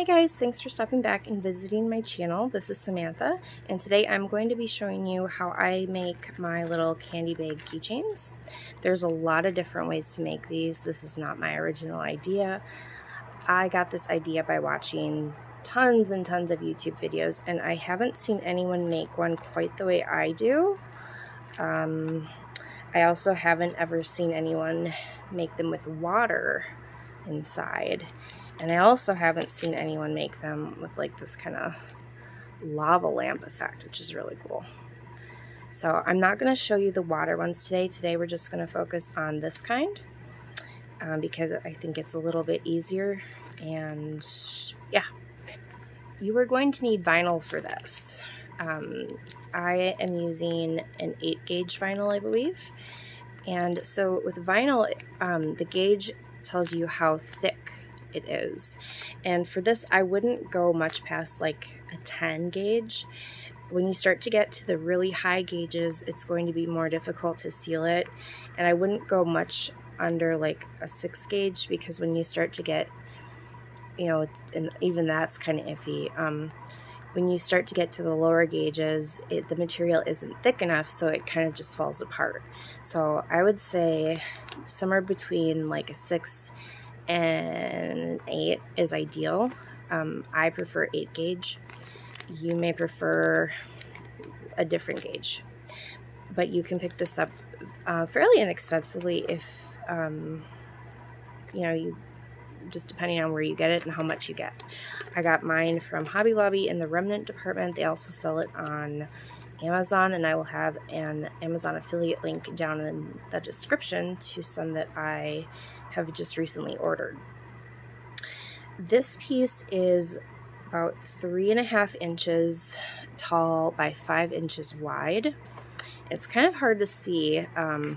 Hey guys, thanks for stopping back and visiting my channel. This is Samantha, and today I'm going to be showing you how I make my little candy bag keychains. There's a lot of different ways to make these. This is not my original idea. I got this idea by watching tons and tons of YouTube videos, and I haven't seen anyone make one quite the way I do. I also haven't ever seen anyone make them with water inside. And I also haven't seen anyone make them with like this kind of lava lamp effect, which is really cool. So I'm not going to show you the water ones today. Today we're just going to focus on this kind because I think it's a little bit easier. And yeah, you are going to need vinyl for this. I am using an 8-gauge vinyl, I believe. And so with vinyl, the gauge tells you how thick it is, and for this I wouldn't go much past like a 10 gauge. When you start to get to the really high gauges, it's going to be more difficult to seal it, and I wouldn't go much under like a 6 gauge, because when you start to get, you know, and even that's kind of iffy. When you start to get to the lower gauges, the material isn't thick enough, so it kind of just falls apart. So I would say somewhere between like a 6 and 8 is ideal. I prefer 8 gauge. You may prefer a different gauge, but you can pick this up fairly inexpensively if you know, you just depending on where you get it and how much you get. I got mine from Hobby Lobby in the remnant department. They also sell it on Amazon, and I will have an Amazon affiliate link down in the description to some that I have just recently ordered. This piece is about 3.5 inches tall by 5 inches wide. It's kind of hard to see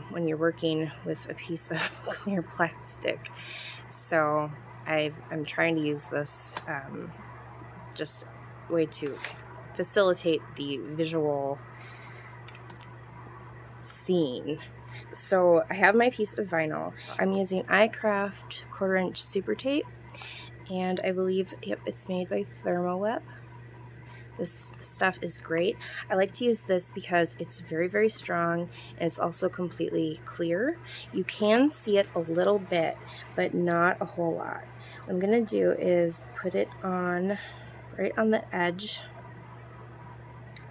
when you're working with a piece of clear plastic, so I'm trying to use this just way to facilitate the visual scene. So I have my piece of vinyl. I'm using iCraft 1/4 inch super tape, and I believe, yep, it's made by Thermoweb. This stuff is great. I like to use this because it's very, very strong, and it's also completely clear. You can see it a little bit, but not a whole lot. What I'm gonna do is put it on right on the edge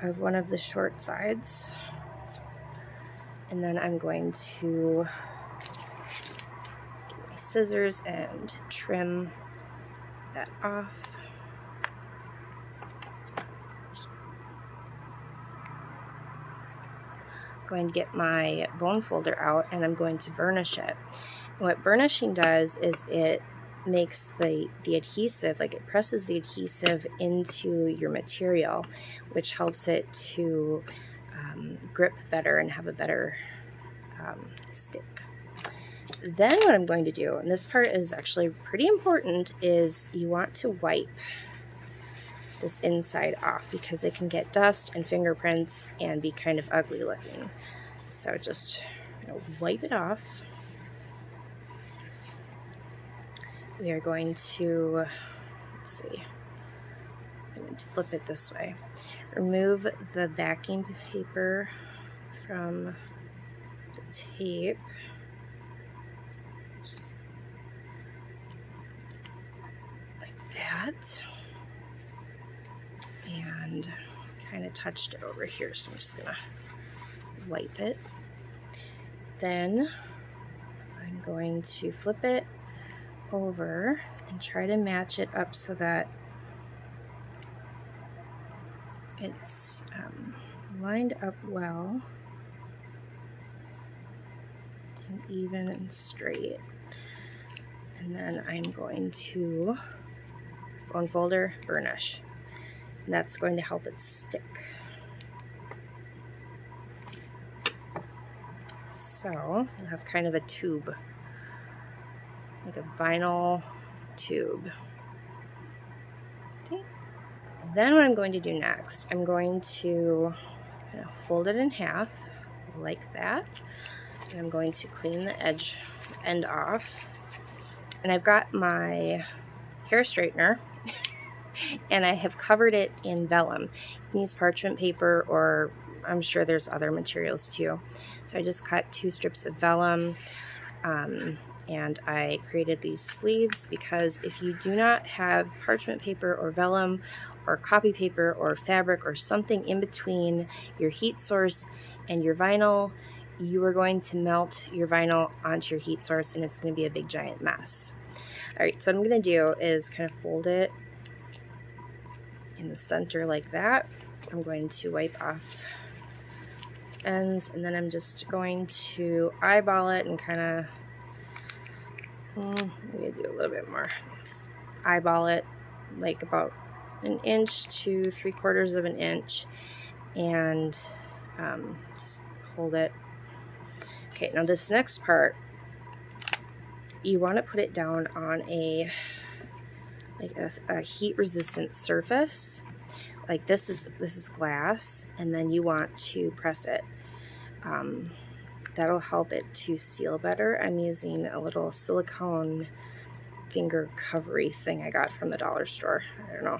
of one of the short sides, and then I'm going to get my scissors and trim that off. Going to get my bone folder out, and I'm going to burnish it. And what burnishing does is it makes the adhesive, like it presses the adhesive into your material, which helps it to grip better and have a better stick. Then what I'm going to do, and this part is actually pretty important, is you want to wipe this inside off, because it can get dust and fingerprints and be kind of ugly looking. So just wipe it off. We are going to, let's see, I'm going to flip it this way. Remove the backing paper from the tape. Just like that. And kind of touched it over here, so I'm just gonna wipe it. Then I'm going to flip it over and try to match it up so that it's lined up well and even and straight. And then I'm going to bone folder, burnish. And that's going to help it stick. So you'll have kind of a tube, like a vinyl tube. Okay. Then what I'm going to do next, I'm going to fold it in half like that, and I'm going to clean the end off. And I've got my hair straightener and I have covered it in vellum. You can use parchment paper, or I'm sure there's other materials too. So I just cut 2 strips of vellum, and I created these sleeves because if you do not have parchment paper or vellum or copy paper or fabric or something in between your heat source and your vinyl, you are going to melt your vinyl onto your heat source and it's going to be a big giant mess. All right, so what I'm going to do is kind of fold it in the center like that. I'm going to wipe off ends, and then I'm just going to eyeball it and kind of, maybe do a little bit more. Just eyeball it like about 1 inch to 3/4 of an inch, and just hold it. Okay, now this next part, you want to put it down on a heat resistant surface. Like this is glass, and then you want to press it. That'll help it to seal better. I'm using a little silicone finger covery thing I got from the dollar store. I don't know.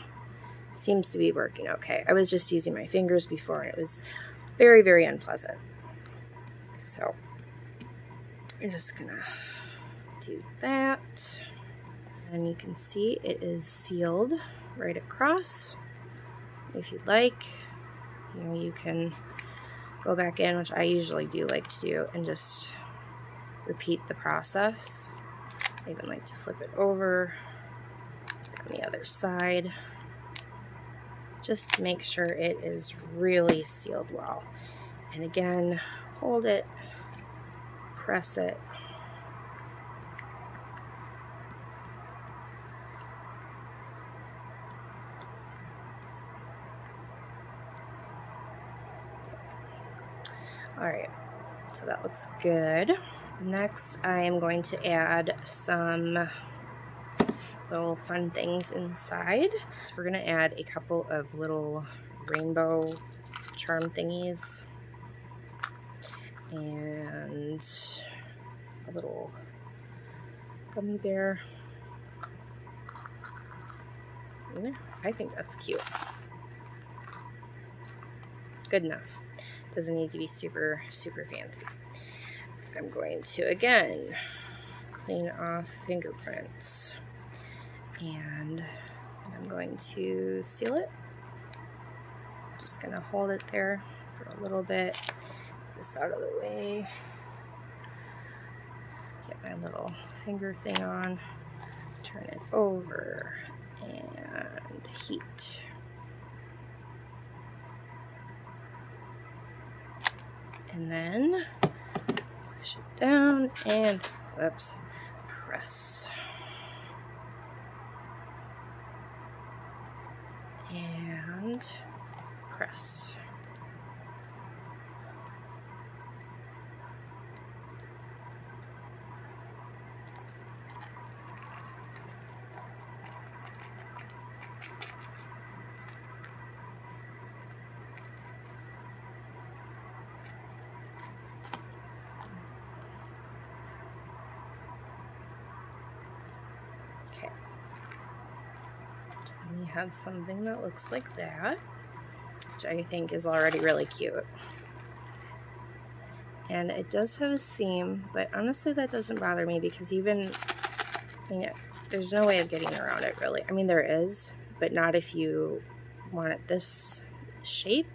Seems to be working okay. I was just using my fingers before and it was very, very unpleasant. So I'm just gonna do that. And you can see it is sealed right across. If you'd like, you can go back in, which I usually do like to do, and just repeat the process. I even like to flip it over on the other side. Just make sure it is really sealed well. And again, hold it, press it. All right, so that looks good. Next, I am going to add some little fun things inside. So we're gonna add a couple of little rainbow charm thingies and a little gummy bear. I think that's cute. Good enough. Doesn't need to be super, super fancy. I'm going to, again, clean off fingerprints. And I'm going to seal it. I'm just going to hold it there for a little bit. Get this out of the way. Get my little finger thing on. Turn it over and heat. And then push it down and, whoops, press. And press. Okay. And we have something that looks like that, which I think is already really cute. And it does have a seam, but honestly that doesn't bother me because even, there's no way of getting around it really. I mean, there is, but not if you want it this shape,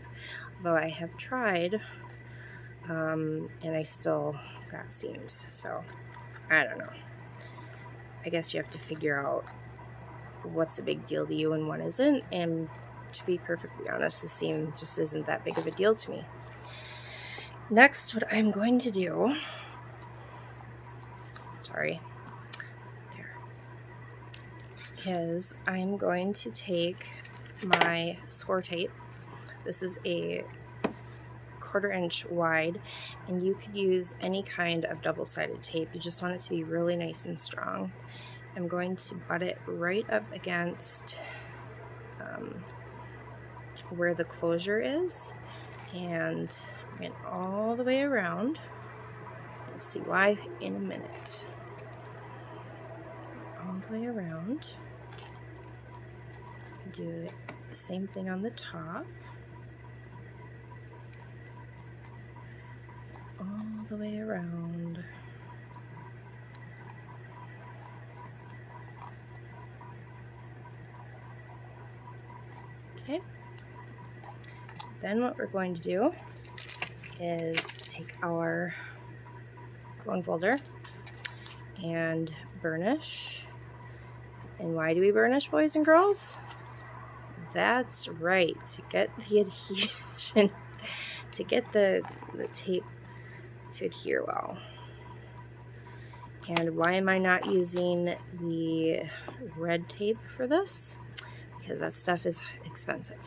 although I have tried, and I still got seams, so I don't know. I guess you have to figure out what's a big deal to you and what isn't, and to be perfectly honest, the seam just isn't that big of a deal to me. Next, what I'm going to do, is I'm going to take my score tape. This is a 1/4 inch wide, and you could use any kind of double-sided tape. You just want it to be really nice and strong. I'm going to butt it right up against where the closure is, and bring it all the way around. You'll see why in a minute. All the way around. Do the same thing on the top. All the way around. Okay. Then what we're going to do is take our bone folder and burnish. And why do we burnish, boys and girls? That's right, to get the adhesion, to get the tape to adhere well. And why am I not using the red tape for this? Because that stuff is expensive.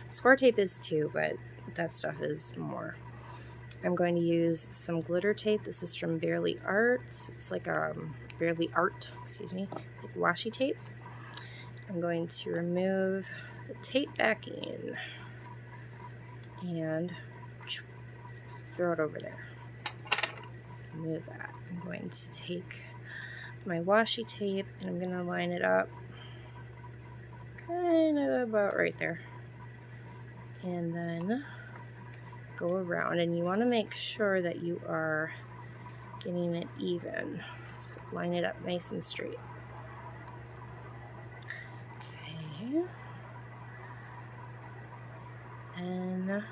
Score tape is too, but that stuff is more. I'm going to use some glitter tape. This is from Barely Art. It's like Barely Art, excuse me. It's like washi tape. I'm going to remove the tape backing and throw it over there. Remove that. I'm going to take my washi tape and I'm going to line it up kind of about right there. And then go around, and you want to make sure that you are getting it even. So line it up nice and straight. Okay. And I'm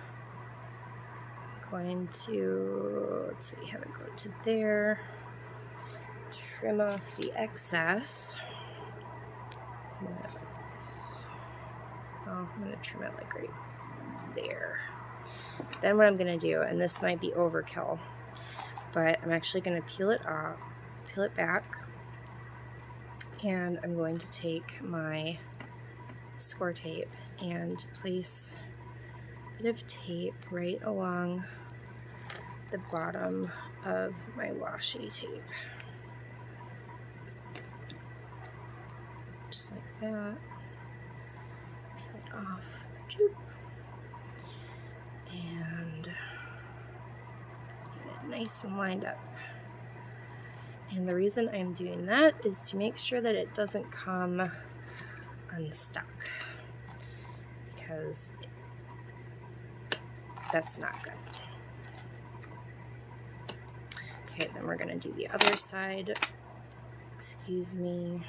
going to, let's see, have it go to there. Trim off the excess. I'm going to trim it like right there. Then what I'm going to do, and this might be overkill, but I'm actually going to peel it back, and I'm going to take my score tape and place a bit of tape right along the bottom of my washi tape. Just like that. Peel it off. Choop. And get it nice and lined up. And the reason I'm doing that is to make sure that it doesn't come unstuck, because that's not good. Okay, then we're going to do the other side. Excuse me.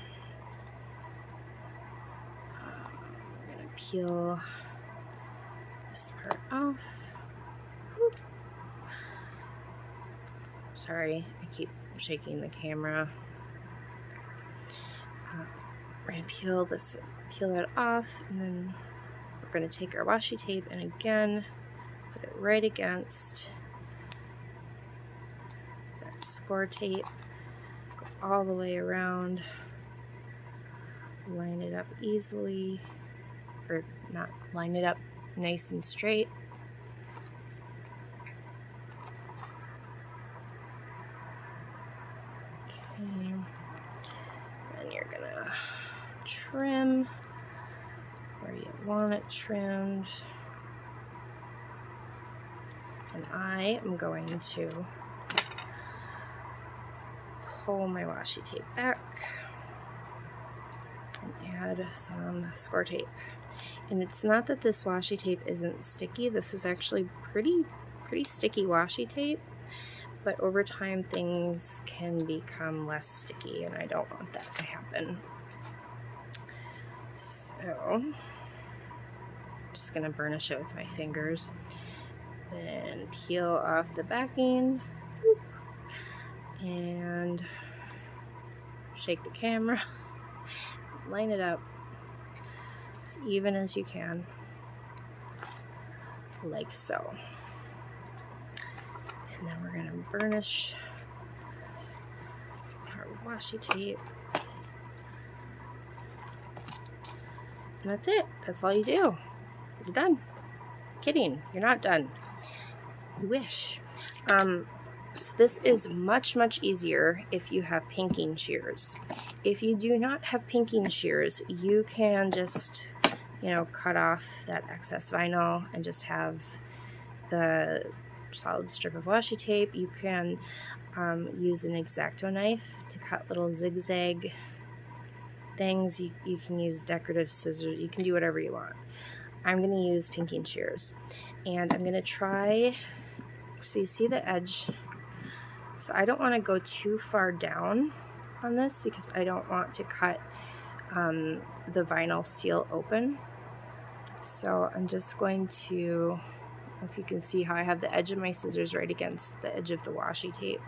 We're going to peel this part off. Whoop. Sorry, I keep shaking the camera. We're going to peel that off, and then we're going to take our washi tape and again put it right against that score tape. Go all the way around. Line it up easily, or not line it up nice and straight. Okay, then you're gonna trim where you want it trimmed, and I am going to pull my washi tape back and add some score tape. And it's not that this washi tape isn't sticky. This is actually pretty sticky washi tape, but over time things can become less sticky, and I don't want that to happen. So I'm just gonna burnish it with my fingers, then peel off the backing and shake the camera, line it up as even as you can, like so. And then we're going to burnish our washi tape. And that's it. That's all you do. You're done. Kidding. You're not done. You wish. So this is much easier if you have pinking shears. If you do not have pinking shears, you can just, cut off that excess vinyl and just have the solid strip of washi tape. You can use an X-Acto knife to cut little zigzag things. You can use decorative scissors. You can do whatever you want. I'm going to use pinking shears. And I'm going to try, so you see the edge. So I don't want to go too far down on this because I don't want to cut the vinyl seal open. So I'm just going to, if you can see how I have the edge of my scissors right against the edge of the washi tape.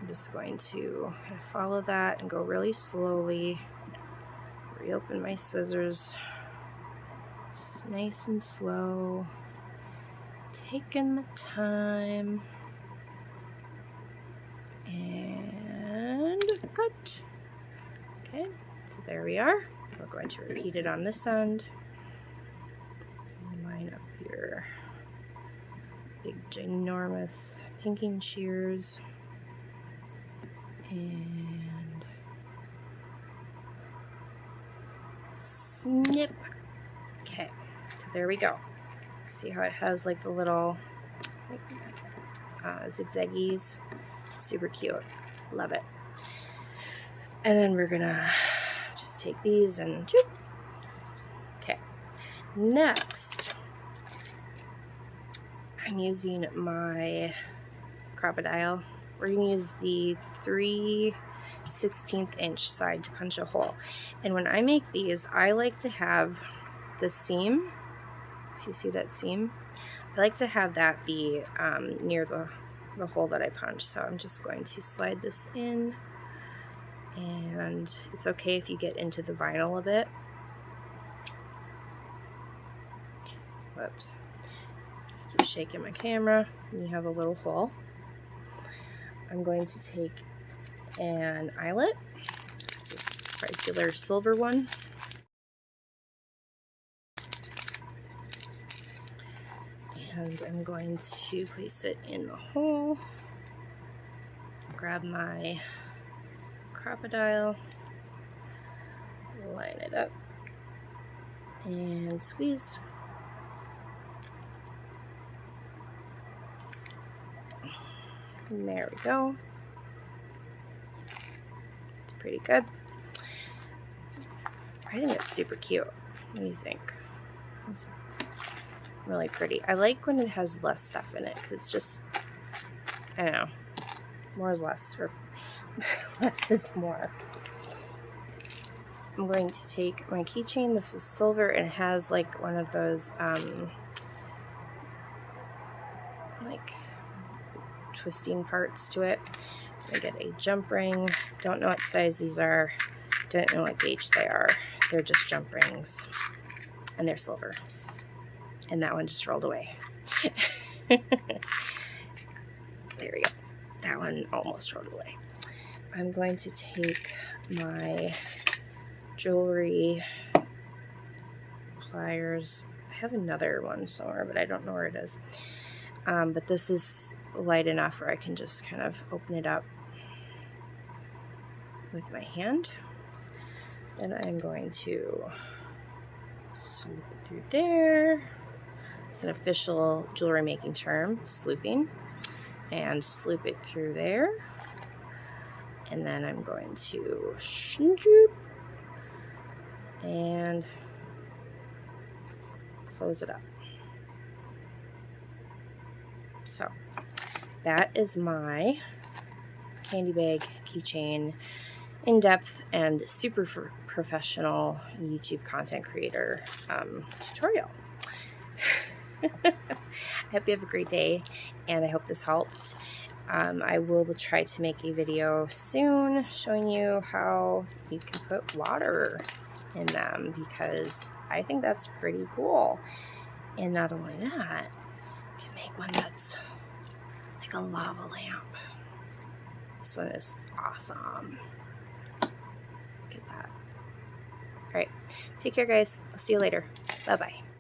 I'm just going to kind of follow that and go really slowly. Reopen my scissors. Just nice and slow. Taking my time. And cut. Okay, so there we are. We're going to repeat it on this end. Line up your big ginormous pinking shears. And snip. Okay, so there we go. See how it has like the little zigzaggies? Super cute. Love it. And then we're gonna just take these and choop. Okay. Next, I'm using my crocodile. We're gonna use the 3/16 inch side to punch a hole. And when I make these, I like to have the seam. So you see that seam? I like to have that be near the hole that I punched. So I'm just going to slide this in, and it's okay if you get into the vinyl a bit. Whoops. Keep shaking my camera, and you have a little hole. I'm going to take an eyelet, just a regular silver one. And I'm going to place it in the hole. Grab my crocodile, line it up, and squeeze. And there we go. It's pretty good. I think it's super cute. What do you think? It's really pretty. I like when it has less stuff in it because it's just, I don't know, more is less, or less is more. I'm going to take my keychain. This is silver and it has like one of those like twisting parts to it. So I get a jump ring. Don't know what size these are. Don't know what gauge they are. They're just jump rings and they're silver. And that one just rolled away. There we go. That one almost rolled away. I'm going to take my jewelry pliers. I have another one somewhere, but I don't know where it is. But this is light enough where I can just kind of open it up with my hand. Then I'm going to swoop it through there. It's an official jewelry making term, slooping. And sloop it through there. And then I'm going to shoop and close it up. So that is my candy bag keychain in-depth and super professional YouTube content creator tutorial. I hope you have a great day, and I hope this helped. I will try to make a video soon showing you how you can put water in them, because I think that's pretty cool. And not only that, you can make one that's like a lava lamp. This one is awesome. Look at that. Alright, take care guys. I'll see you later. Bye-bye.